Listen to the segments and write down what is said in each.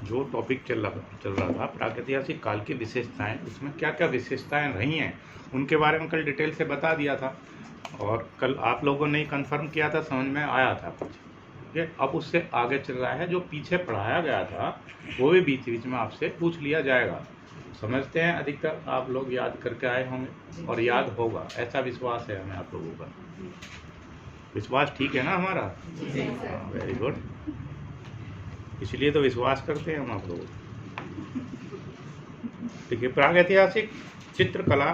जो टॉपिक चल रहा था प्रागैतिहासिक काल की विशेषताएं, उसमें क्या क्या विशेषताएं रही हैं उनके बारे में कल डिटेल से बता दिया था। और कल आप लोगों ने कंफर्म किया था, समझ में आया था कुछ। ठीक है, अब उससे आगे चल रहा है, जो पीछे पढ़ाया गया था वो भी बीच बीच में आपसे पूछ लिया जाएगा। समझते हैं, अधिकतर आप लोग याद करके आए होंगे और याद होगा, ऐसा विश्वास है हमें आप लोगों का। विश्वास ठीक है ना हमारा? वेरी गुड, इसलिए तो विश्वास करते हैं हम आप लोग। देखिए, प्रागैतिहासिक चित्रकला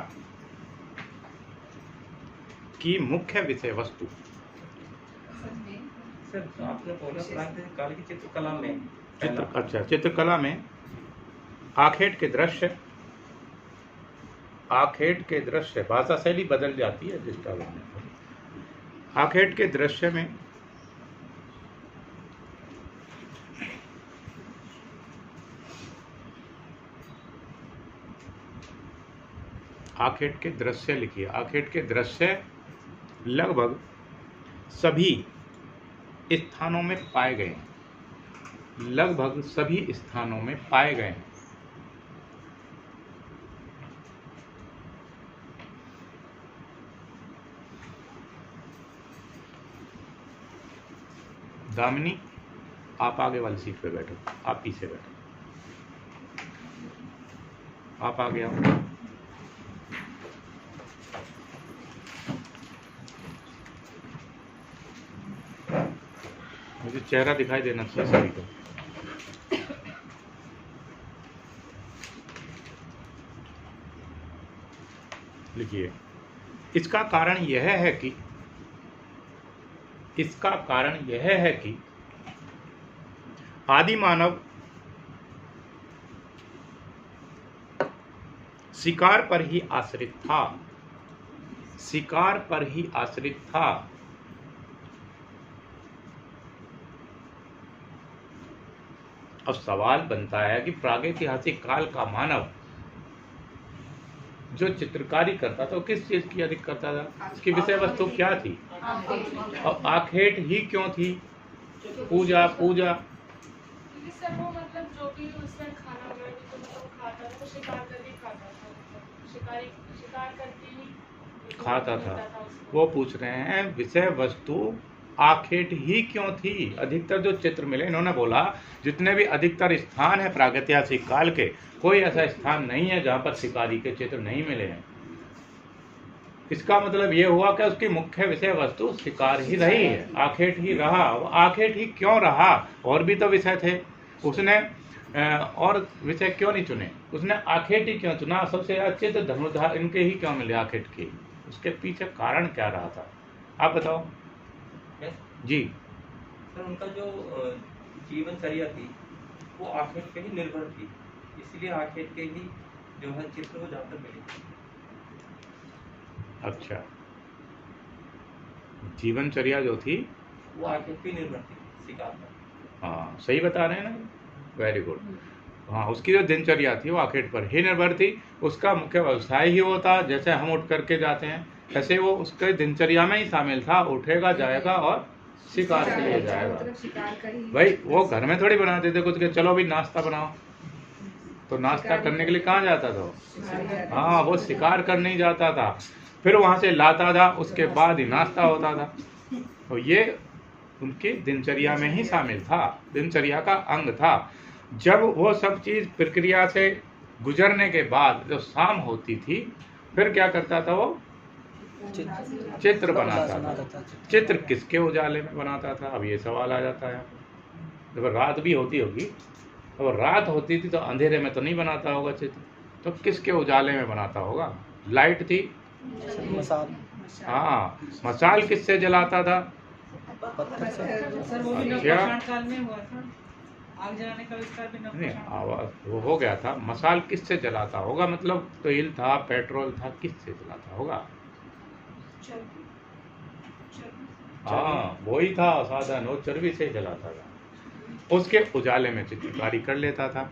की मुख्य विषय वस्तु। सर, तो आपने बोला प्रागैतिहासिक काल की चित्रकला में चित्रकला में आखेट के दृश्य, भाषा शैली बदल जाती है जिस काल में। आखेट के दृश्य में आखेट के दृश्य लिखिए। आखेट के दृश्य लगभग सभी स्थानों में पाए गए, लगभग सभी स्थानों में पाए गए। दामिनी, आप आगे वाली सीट पे बैठो, आप पीछे बैठो, आप आगे आओ। मुझे चेहरा दिखाई देना चाहिए सभी को। लिखिए, इसका कारण यह है कि आदि मानव शिकार पर ही आश्रित था। अब सवाल बनता है कि प्रागैतिहासिक काल का मानव जो चित्रकारी करता था वो किस चीज की अधिक करता था? इसकी विषय वस्तु क्या थी? और आखेट ही क्यों थी? पूजा मतलब जो भी उसमें खाना वगैरह भी तो खाता था, शिकार करके खाता था, शिकार करके ही खाता था। वो पूछ रहे हैं विषय वस्तु आखेट ही क्यों थी? अधिकतर जो चित्र मिले, इन्होंने बोला जितने भी अधिकतर स्थान है प्रागैतिहासिक काल के, कोई ऐसा स्थान नहीं है जहां पर शिकारी के चित्र नहीं मिले हैं। इसका मतलब ये हुआ कि उसकी मुख्य विषय वस्तु शिकार ही रही है, आखेट ही रहा। आखेट ही क्यों रहा? और भी तो विषय थे, उसने और विषय क्यों नहीं चुने? उसने आखेट ही क्यों चुना? सबसे अच्छे तो धनुर्धार इनके ही क्यों मिले आखेट के? उसके पीछे कारण क्या रहा था, आप बताओ। जी सर, उनका जो जीवनचर्या थी वो आखेट पे ही निर्भर थी, इसलिए आखेट के ही जो है चित्र वो ज्यादा मिले। अच्छा, जीवनचर्या जो थी वो आखेट पे निर्भर थी, शिकार पर। हाँ, सही बता रहे हैं ना, वेरी गुड। हाँ, उसकी जो दिनचर्या थी वो आखेट पर ही निर्भर थी। उसका मुख्य व्यवसाय ही वो था, जैसे हम उठ करके जाते हैं ऐसे वो उसके दिनचर्या में ही शामिल था। उठेगा, जाएगा और शिकार के लिए जाएगा। भाई वो घर में थोड़ी बनाते थे कुछ के चलो भी नाश्ता बनाओ, तो नाश्ता करने के लिए कहाँ जाता था? हाँ, वो शिकार करने ही जाता था, फिर वहां से लाता था, उसके बाद ही नाश्ता होता था। तो ये उनकी दिनचर्या में ही शामिल था, दिनचर्या का अंग था। जब वो सब चीज प्रक्रिया से गुजरने के बाद जब शाम होती थी, फिर क्या करता था वो? चित्र बनाता था। चित्र किसके उजाले में बनाता था? अब ये सवाल आ जाता है। जब रात भी होती होगी, तो रात होती थी तो अंधेरे में तो नहीं बनाता होगा चित्र, तो किसके उजाले में बनाता होगा? लाइट थी, हाँ, मशाल किससे जलाता था? आग जलाने का आविष्कार भी नहीं, आवाज वो हो गया था। मशाल किससे जलाता होगा? मतलब तेल था, पेट्रोल था, किससे जलाता होगा? हाँ, वही था साधन, वो चर्बी से जलाता था। उसके उजाले में चित्रकारी कर लेता था।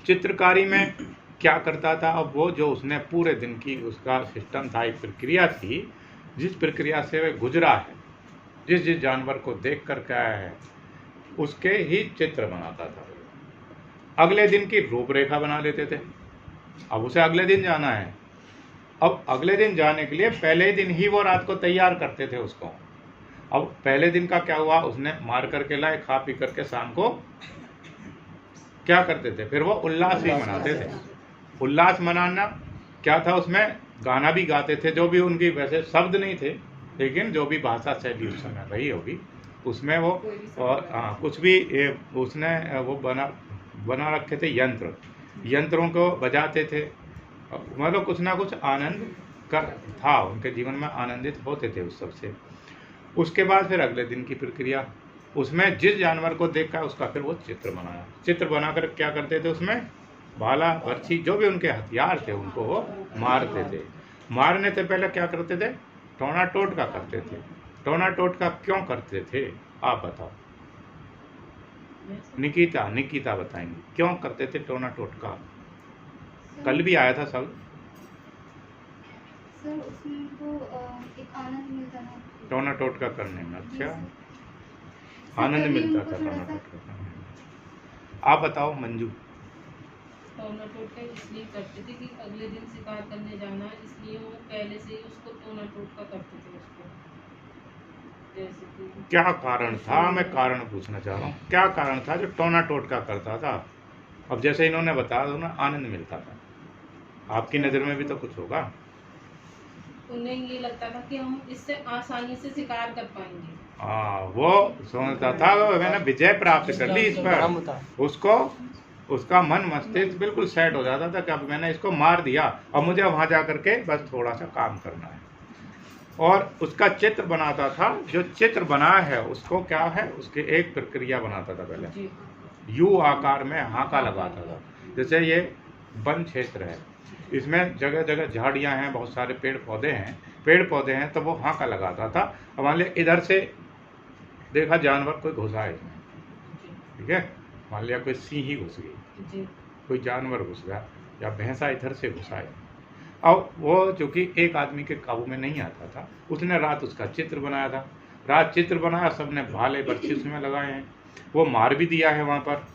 चित्रकारी में क्या करता था? अब वो जो उसने पूरे दिन की उसका सिस्टम था, एक प्रक्रिया थी, जिस प्रक्रिया से वह गुजरा है, जिस जिस जानवर को देख कर के आया है, उसके ही चित्र बनाता था। अगले दिन की रूपरेखा बना लेते थे। अब उसे अगले दिन जाना है, अब अगले दिन जाने के लिए पहले ही दिन ही वो रात को तैयार करते थे उसको। अब पहले दिन का क्या हुआ, उसने मार करके लाए, खा पी करके शाम को क्या करते थे, फिर वो उल्लास ही मनाते थे। उल्लास मनाना क्या था, उसमें गाना भी गाते थे, जो भी उनकी, वैसे शब्द नहीं थे लेकिन जो भी भाषा शैली उस समय रही होगी उसमें वो, और कुछ भी उसने वो बना रखे थे यंत्र, यंत्रों को बजाते थे, मतलब कुछ ना कुछ आनंद कर था उनके जीवन में, आनंदित होते थे उस सबसे। उसके बाद फिर अगले दिन की प्रक्रिया, उसमें जिस जानवर को देखा उसका फिर वो चित्र बनाया, चित्र बनाकर क्या करते थे, उसमें भाला बर्छी जो भी उनके हथियार थे उनको वो मारते थे। मारने से पहले क्या करते थे, टोना टोटका करते थे। टोना टोटका क्यों करते थे आप बताओ, निकिता बताएंगी क्यों करते थे टोना टोटका। कल भी आया था सब सर, उसमें उनको एक आनंद मिलता था टोना टोटका करने में। अच्छा, सर, आनंद तभी मिलता उनको था थोड़ा टोना सा टोटका करने में। आप बताओ मंजू। टोना टोटका इसलिए करते थे कि अगले दिन शिकार करने जाना है, इसलिए वो पहले से ही उसको टोना टोटका करते थे उसको। जैसे कि क्या कारण था, मैं कारण पूछना चाह रहा हूँ, क्या कारण था जो टोना टोटका करता था। अब जैसे इन्होंने बताया तो ना आनंद मिलता था, आपकी नज़र में भी तो कुछ होगा। उन्हें ये लगता था कि हम इससे आसानी से शिकार कर पाएंगे। हाँ, वो समझता था मैंने विजय प्राप्त कर ली इस पर, उसको उसका मन मस्तिष्क बिल्कुल सेट हो जाता था कि अब मैंने इसको मार दिया, अब मुझे वहां जा करके बस थोड़ा सा काम करना है। और उसका चित्र बनाता था, जो चित्र बनाया है उसको क्या है, उसकी एक प्रक्रिया बनाता था पहले, जी यू आकार में हाका लगाता था। जैसे ये वन क्षेत्र है, इसमें जगह जगह झाड़ियां हैं, बहुत सारे पेड़ पौधे हैं, तो वो हाका लगाता था। अब मान लिया इधर से देखा जानवर कोई घुसा है इसमें, ठीक है, मान लिया कोई सिंह ही घुस गई, जी कोई जानवर घुस गया, या भैंसा इधर से घुसा है। अब वो चूंकि एक आदमी के काबू में नहीं आता था, उसने रात उसका चित्र बनाया था, रात चित्र बनाया, सबने भाले बर्छी उसमें लगाए हैं, वो मार भी दिया है वहाँ पर।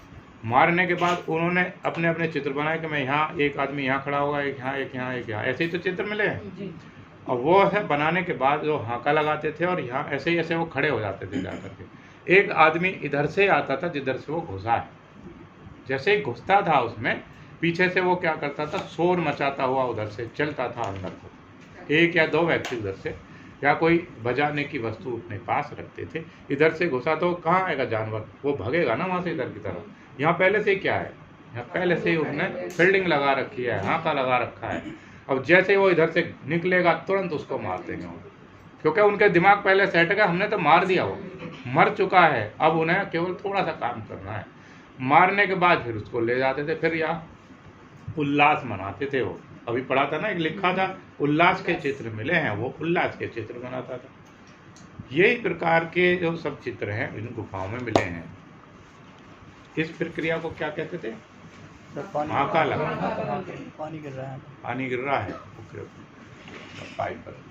मारने के बाद उन्होंने अपने अपने चित्र बनाए कि मैं यहाँ, एक आदमी यहाँ खड़ा होगा, एक यहाँ, एक यहाँ, एक यहाँ, ऐसे ही तो चित्र मिले हैं। जी और वो है बनाने के बाद जो हाका लगाते थे और यहाँ ऐसे ही ऐसे वो खड़े हो जाते थे जाकर के। एक आदमी इधर से आता था जिधर से वो घुसा है, जैसे ही घुसता था उसमें पीछे से वो क्या करता था, शोर मचाता हुआ उधर से चलता था अंदर को। एक या दो व्यक्ति उधर से, या कोई बजाने की वस्तु अपने पास रखते थे। इधर से घुसा तो कहाँ आएगा जानवर, वो भगेगा ना वहाँ से इधर की तरफ। यहाँ पहले से क्या है, यहाँ पहले से ही उसने फील्डिंग लगा रखी है, हाका लगा रखा है। अब जैसे ही वो इधर से निकलेगा तुरंत उसको मार देंगे वो, क्योंकि उनके दिमाग पहले सेट गया, हमने तो मार दिया, वो मर चुका है, अब उन्हें केवल थोड़ा सा काम करना है। मारने के बाद फिर उसको ले जाते थे, फिर यहाँ उल्लास मनाते थे। वो अभी पढ़ा था ना, एक लिखा था उल्लास के चित्र मिले हैं, वो उल्लास के चित्र बनाता था। यही प्रकार के जो सब चित्र हैं इन गुफाओं में मिले हैं। इस प्रक्रिया को क्या कहते थे, हाका लगा, पानी गिर रहा है। पानी गिर रहा है, ओके ओके, पाइप पर।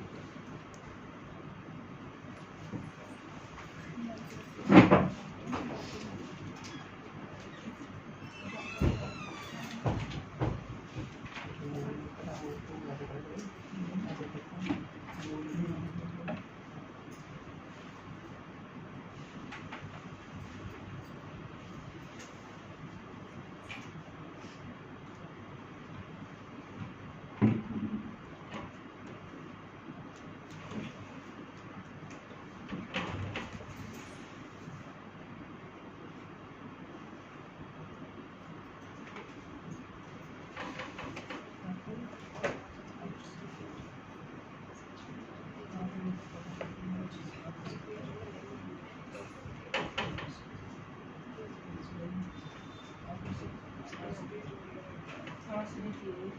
सांस लीजिए।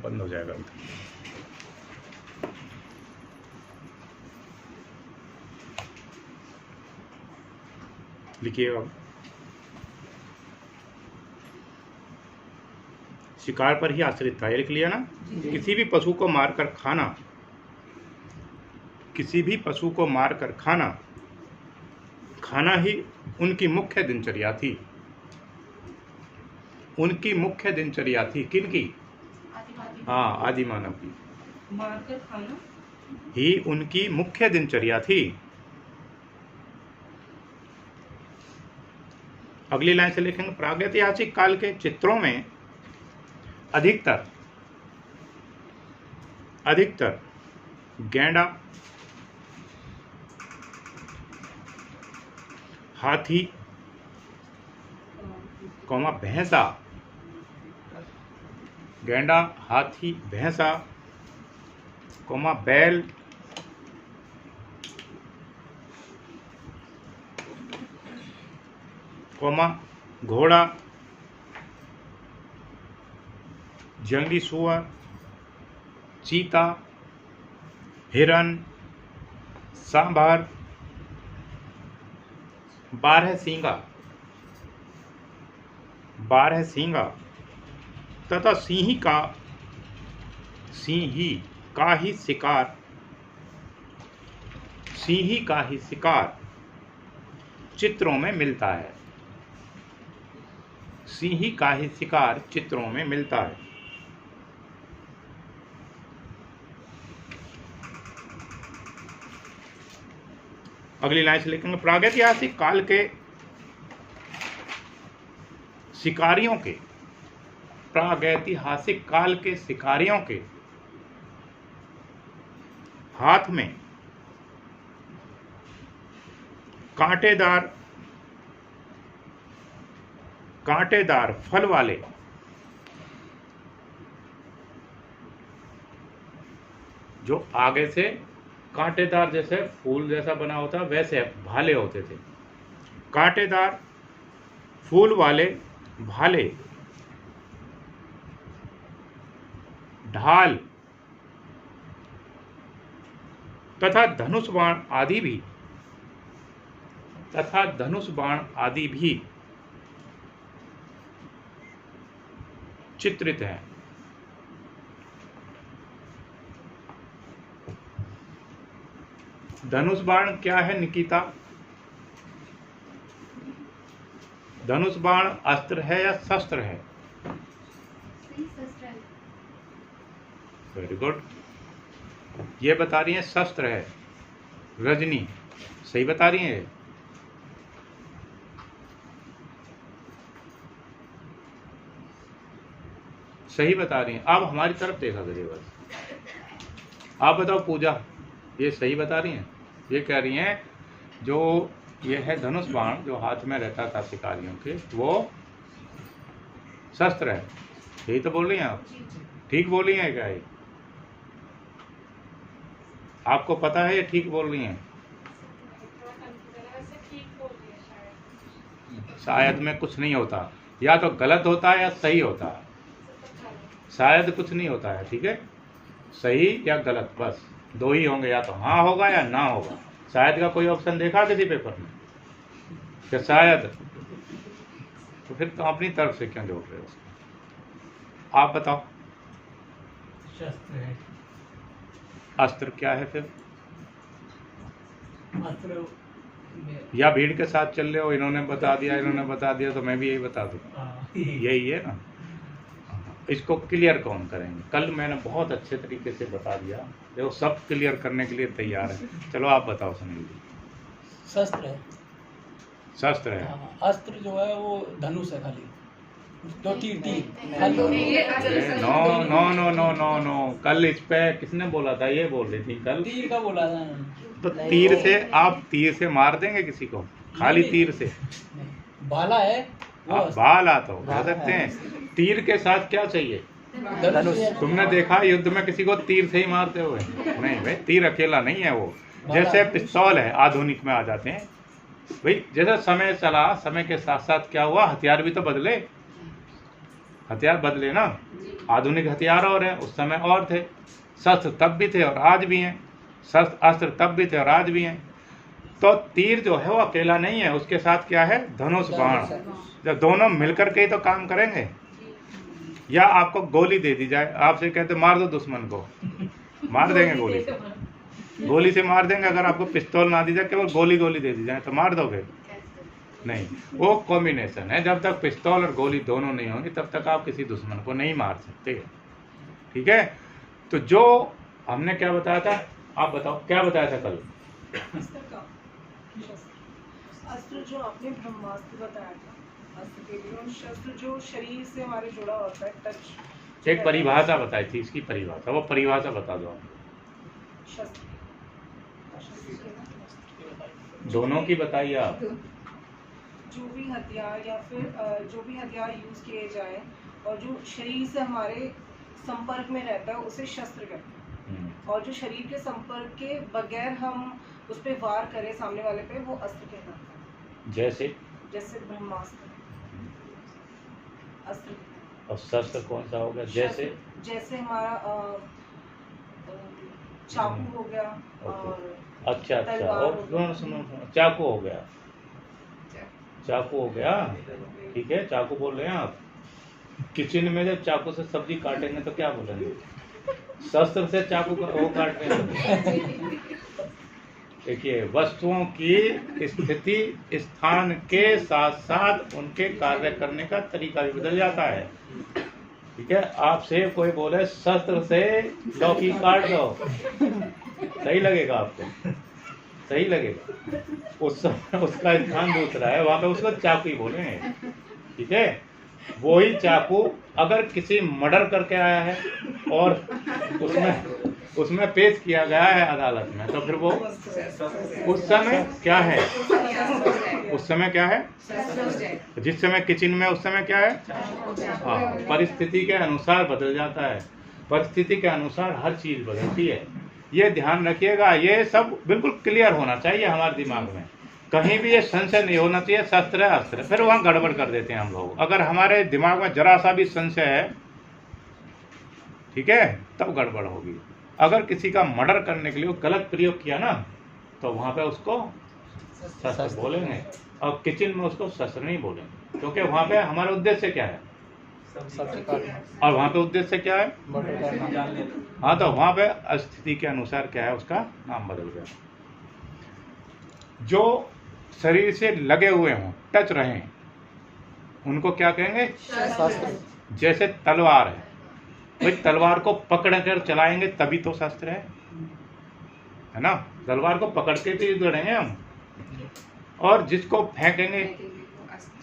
बंद हो जाएगा। लिखिए अब। शिकार पर ही आश्रित था, ये लिख लिया ना। किसी भी पशु को मारकर खाना, किसी भी पशु को मारकर खाना, खाना ही उनकी मुख्य दिनचर्या थी। उनकी मुख्य दिनचर्या थी किनकी? हाँ, आदि मानव की। मारकर खाना ही उनकी मुख्य दिनचर्या थी। अगली लाइन से लिखेंगे, प्रागैतिहासिक काल के चित्रों में अधिकतर गैंडा, हाथी, भैंसा, गैंडा, हाथी, भैंसा, बैल, घोड़ा, जंगली सुअर, चीता, हिरन, सांभर, बारहसिंगा तथा सिंही का ही शिकार चित्रों में मिलता है। सिंही का ही शिकार चित्रों में मिलता है। अगली लाइन से लिखेंगे, प्रागैतिहासिक काल के शिकारियों के, प्रागैतिहासिक काल के शिकारियों के हाथ में कांटेदार फल वाले जो आगे से कांटेदार जैसे फूल जैसा बना होता वैसे भाले होते थे। कांटेदार फूल वाले भाले, ढाल तथा धनुष बाण आदि भी चित्रित हैं। धनुष बाण क्या है निकिता? धनुष बाण अस्त्र है या शस्त्र है? वेरी गुड, ये बता रही है शस्त्र है। रजनी सही बता रही है। सही बता रही हैं। अब हमारी तरफ देखा करिए बस। आप बताओ पूजा, ये सही बता रही हैं? ये कह रही हैं जो ये है धनुष बाण जो हाथ में रहता था शिकारियों के, वो शस्त्र है। यही तो बोल रही हैं आप? ठीक बोल रही हैं क्या? ये आपको पता है ये ठीक बोल रही हैं? शायद में कुछ नहीं होता, या तो गलत होता है या सही होता है। शायद कुछ नहीं होता है, ठीक है? सही या गलत, बस दो ही होंगे, या तो हाँ होगा या ना होगा। शायद का कोई ऑप्शन देखा किसी पेपर में क्या शायद? तो फिर तो अपनी तरफ से क्यों जोड़ रहे हो? आप बताओ। शस्त्र है। अस्त्र क्या है फिर? अस्त्र या भीड़ के साथ चल रहे हो, इन्होंने बता दिया तो मैं भी यही बता दूं। यही है ना। इसको क्लियर कौन करेंगे? कल मैंने बहुत अच्छे तरीके से बता दिया, देखो सब क्लियर करने के लिए तैयार है। चलो आप बताओ सुनील जी। शस्त्र है। शस्त्र है। हाँ, अस्त्र जो है वो धनुष है खाली, दो तीर no no no no no no, कल इस पे किसने बोला था? ये बोल रही थी कल। तीर का बोला था। तो तीर से आप तीर से मार देंगे किसी को? खाली तीर से? भाला है वो। भाला तो कह सकते हैं। तीर के साथ क्या चाहिए? धनुष। तुमने देखा युद्ध में किसी को तीर से ही मारते हुए? नहीं भाई, तीर अकेला नहीं है वो। जैसे पिस्तौल है, आधुनिक में आ जाते हैं भाई। जैसे समय चला, समय के साथ साथ क्या हुआ? हथियार भी तो बदले। हथियार बदले ना। आधुनिक हथियार और हैं, उस समय और थे। शस्त्र तब भी थे और आज भी हैं, शस्त्र अस्त्र तब भी थे और आज भी हैं। तो तीर जो है वो अकेला नहीं है, उसके साथ क्या है, धनुष बाण। जब दोनों मिलकर के ही तो काम करेंगे। या आपको गोली दे दी जाए, आपसे कहते मार दो दुश्मन को, मार देंगे गोली से, गोली से मार देंगे। अगर आपको पिस्तौल ना दी जाए, केवल गोली दे दी जाए तो मार दोगे? नहीं, वो कॉम्बिनेशन है। जब तक पिस्तौल और गोली दोनों नहीं होंगी तब तक आप किसी दुश्मन को नहीं मार सकते। ठीक है, तो जो हमने क्या बताया था, आप बताओ क्या बताया था कल? अस्त्र जो आपने ब्रह्मास्त्र बताया था अस्त्र के लिए, और शस्त्र जो शरीर से हमारे जुड़ा होता है, टच। एक परिभाषा बताई थी, इसकी परिभाषा, वो परिभाषा बता दो आप। शस्त्र दोनों की बताइए आप। जो भी हथियार या फिर जो भी हथियार यूज किए जाए और जो शरीर से हमारे संपर्क में रहता है उसे शस्त्र कहते हैं, और जो शरीर के संपर्क के बगैर हम उस पे वार करें सामने वाले पे, वो अस्त्र कहलाता है। जैसे ब्रह्मास्त्र अस्त्र। और शस्त्र कौन सा होगा? जैसे हमारा चाकू हो गया, और अच्छा, और सुनो, चाकू हो गया, चाकू हो गया, ठीक है, चाकू बोल रहे हैं आप। किचन में जब चाकू से सब्जी काटेंगे तो क्या बोलेंगे? शस्त्र से चाकू का वो काट रहे हैं। देखिए, वस्तुओं की स्थिति स्थान के साथ साथ उनके कार्य करने का तरीका भी बदल जाता है। ठीक है, आपसे कोई बोले शस्त्र से लौकी काट दो, सही लगेगा आपको? सही लगेगा? उस समय उसका स्थान दूसरा है, वहां पे उसको चाकू ही बोलेंगे। ठीक है, वही चाकू अगर किसी मर्डर करके आया है और उसमें पेश किया गया है अदालत में, तो फिर वो उस समय क्या है? उस समय क्या है? जिस समय किचन में, उस समय क्या है? हाँ, परिस्थिति के अनुसार बदल जाता है। परिस्थिति के अनुसार हर चीज बदलती है, ये ध्यान रखिएगा। ये सब बिल्कुल क्लियर होना चाहिए हमारे दिमाग में, कहीं भी ये संशय नहीं होना चाहिए। शस्त्र है अस्त्र, फिर वहाँ गड़बड़ कर देते हैं हम लोग। अगर हमारे दिमाग में जरा सा भी संशय है, ठीक है, तब गड़बड़ होगी। अगर किसी का मर्डर करने के लिए गलत प्रयोग किया ना, तो वहाँ पे उसको शस्त्र बोलेंगे, और किचन में उसको शस्त्र नहीं बोलेंगे, क्योंकि वहाँ पे हमारा उद्देश्य क्या है? और वहाँ पे उद्देश्य क्या है? हाँ, तो वहाँ पे स्थिति के अनुसार क्या है, उसका नाम बदल गया। जो शरीर से लगे हुए हों, टच रहे, उनको क्या कहेंगे? जैसे तलवार है, भाई तलवार को पकड़ कर चलाएंगे तभी तो शस्त्र है ना? तलवार को पकड़ के तो लड़ेंगे हम, और जिसको फेंकेंगे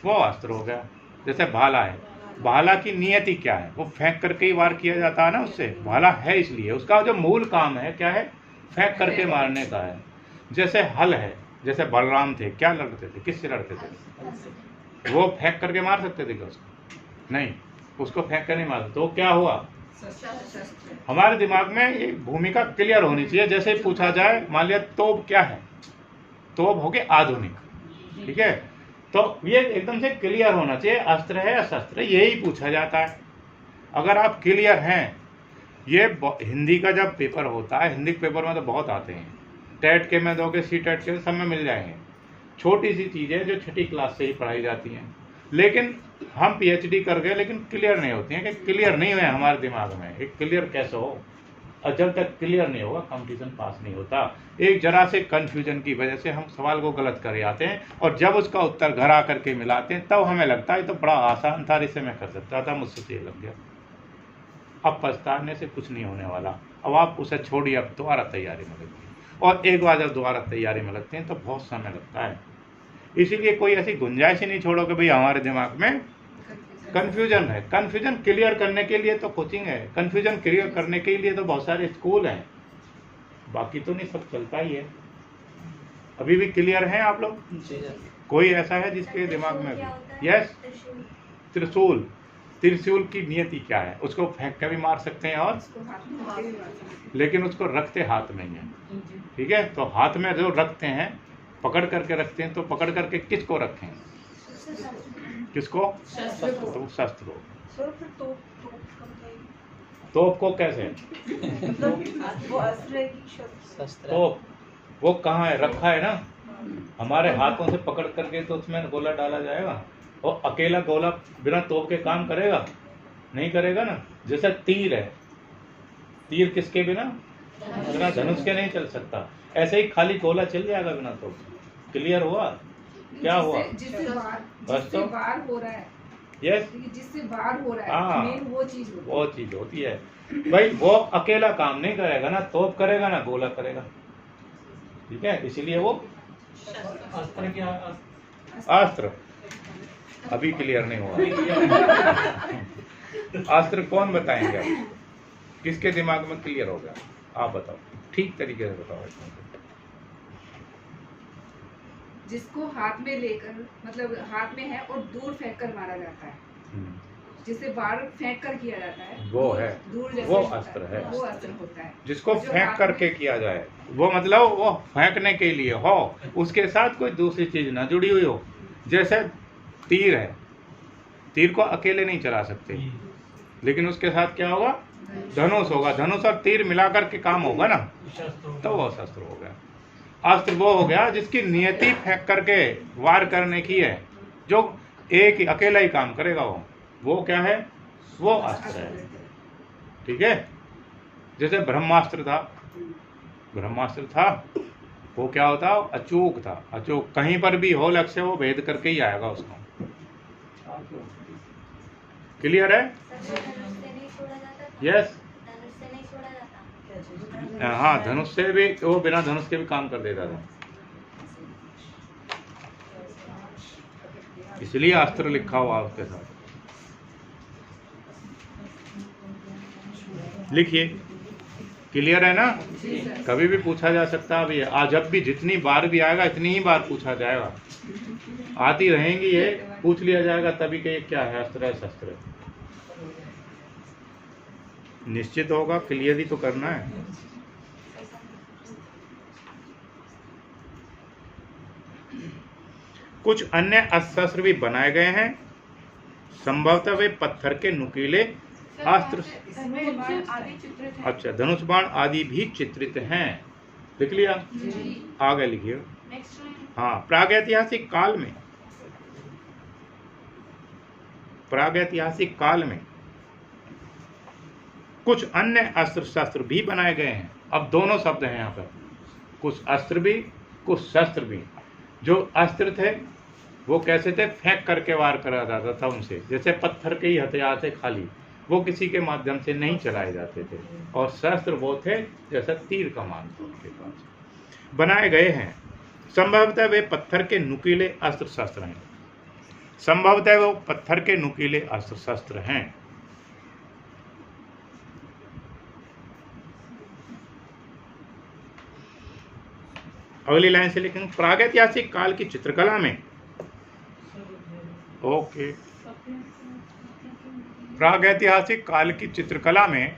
वो अस्त्र हो गया। जैसे भाला है, भाला की नियति क्या है? वो फेंक करके ही वार किया जाता है ना, उससे भाला है, इसलिए उसका जो मूल काम है क्या है? फेंक करके मारने का है। जैसे हल है, जैसे बलराम थे, क्या लड़ते थे? किससे लड़ते थे? वो फेंक करके मार सकते थे क्या उसको? नहीं, उसको फेंक कर नहीं मार सकते। तो क्या हुआ? हमारे दिमाग में ये भूमिका क्लियर होनी चाहिए। जैसे पूछा जाए, मान लिया तोप क्या है? तोप हो गए आधुनिक, ठीक है, तो ये एकदम से क्लियर होना चाहिए, अस्त्र है या शस्त्र, यही पूछा जाता है। अगर आप क्लियर हैं, ये हिंदी का जब पेपर होता है, हिंदी के पेपर में तो बहुत आते हैं, टेट के में दोगे, सी टेट के सब में मिल जाएंगे। छोटी सी चीज़ें जो छठी क्लास से ही पढ़ाई जाती हैं, लेकिन हम पीएचडी कर गए लेकिन क्लियर नहीं होती हैं। कि क्लियर नहीं हुए हमारे दिमाग में, एक क्लियर कैसे हो? और जब तक क्लियर नहीं होगा कंपटीशन पास नहीं होता। एक जरा से कन्फ्यूजन की वजह से हम सवाल को गलत कर जाते हैं, और जब उसका उत्तर घर आकर के मिलाते हैं तब हमें लगता है तो बड़ा आसान था, इसे मैं कर सकता था, मुझसे तो ये लग गया। अब पछताने से कुछ नहीं होने वाला। अब आप उसे छोड़िए, अब दोबारा तैयारी में लगिए, और एक बार जब दोबारा तैयारी में लगते हैं तो बहुत समय लगता है। इसीलिए कोई ऐसी गुंजाइश ही नहीं छोड़ो कि भाई हमारे दिमाग में कन्फ्यूजन है। कन्फ्यूजन क्लियर करने के लिए तो कोचिंग है, कन्फ्यूजन क्लियर करने के लिए तो बहुत सारे स्कूल हैं, बाकी तो नहीं, सब चलता ही है। अभी भी क्लियर हैं आप लोग? कोई ऐसा है जिसके दिमाग में भी? यस, त्रिशूल। त्रिशूल की नियति क्या है? उसको फेंक के भी मार सकते हैं, और लेकिन उसको रखते हाथ में ही है, ठीक है। तो हाथ में जो रखते हैं, पकड़ करके रखते हैं, तो पकड़ करके किसको रखें? किसको? तो शस्त्र हो। तोप को कैसे? वो अस्त्र है कि शस्त्र? तोप वो कहाँ है? रखा है ना, हमारे हाथों से पकड़ करके तो उसमें गोला डाला जाएगा। और अकेला गोला बिना तोप के काम करेगा? नहीं करेगा ना। जैसे तीर है, तीर किसके बिना? बिना धनुष के नहीं चल सकता। ऐसे ही खाली गोला चल जाएगा बिना तोप। क्लियर हुआ? क्या हुआ? जिससे बस तो वार हो रहा है, यस, जिससे वार हो रहा है, हाँ, मेन वो चीज होती है। वो चीज होती है भाई। वो अकेला काम नहीं करेगा ना, तोप करेगा ना गोला करेगा। ठीक है, इसीलिए वो अस्त्र क्या? अस्त्र अभी क्लियर नहीं हुआ। अस्त्र कौन बताएंगे आप? किसके दिमाग में क्लियर हो गया? आप बताओ, ठीक तरीके से बताओ। जिसको हाथ में लेकर, मतलब हाथ में है और दूर फेंक कर मारा जाता है, जिसे बाहर फेंक कर किया जाता है, वो है, दूर जैसे वो होता अस्त्र है। वो अस्त्र होता है। जिसको जो फेंक हाथ करके में- किया जाए, वो मतलब वो फेंकने के लिए हो, उसके साथ कोई दूसरी चीज ना जुड़ी हुई हो। जैसे तीर है, तीर को अकेले नहीं चला सकते, लेकिन उसके साथ क्या होगा? धनुष होगा। धनुष और तीर मिलाकर के काम होगा ना, तो वो शस्त्र हो गया। अस्त्र वो हो गया जिसकी नियति फेंक करके वार करने की है, जो एक ही अकेला ही काम करेगा। वो क्या है? वो अस्त्र है। ठीक है, जैसे ब्रह्मास्त्र था, ब्रह्मास्त्र था, वो क्या होता? अचूक था। अचूक कहीं पर भी हो लक्ष्य, वो भेद करके ही आएगा उसको। क्लियर है? धनुष से नहीं छोड़ा जाता था? यस। धनुष से नहीं छोड़ा जाता? हाँ, धनुष से भी, वो बिना धनुष के भी काम कर देता था। इसलिए अस्त्र लिखा हुआ उसके साथ। लिखिए, क्लियर है ना? कभी भी पूछा जा सकता है। अभी आज जब भी जितनी बार भी आएगा इतनी ही बार पूछा जाएगा। आती रहेंगी, ये पूछ लिया जाएगा तभी कि ये क्या है, अस्त्र है शस्त्र है। निश्चित होगा, क्लियर ही तो करना है। कुछ अन्य अस्त्र भी बनाए गए हैं, संभवतः वे पत्थर के नुकीले अस्त्र। आदि चित्रित है। अच्छा, धनुष बाण आदि भी चित्रित हैं। लिख लिया? आगे लिखिए। Next line. हाँ, प्रागैतिहासिक काल में, प्रागैतिहासिक काल में कुछ अन्य अस्त्र शस्त्र भी बनाए गए हैं। अब दोनों शब्द हैं यहाँ पर, कुछ अस्त्र भी कुछ शस्त्र भी। जो अस्त्र थे वो कैसे थे? फेंक करके वार करा जाता था उनसे, जैसे पत्थर के ही हथियार थे खाली, वो किसी के माध्यम से नहीं चलाए जाते थे। और शस्त्र वो थे जैसे तीर कमान थे उनके पास। बनाए गए हैं, संभवतः वे पत्थर के नुकीले अस्त्र शस्त्र हैं। संभवतः वो पत्थर के नुकीले अस्त्र शस्त्र हैं। अगली लाइन से लिखेंगे, प्रागैतिहासिक काल की चित्रकला में, ओके, प्रागैतिहासिक काल की चित्रकला में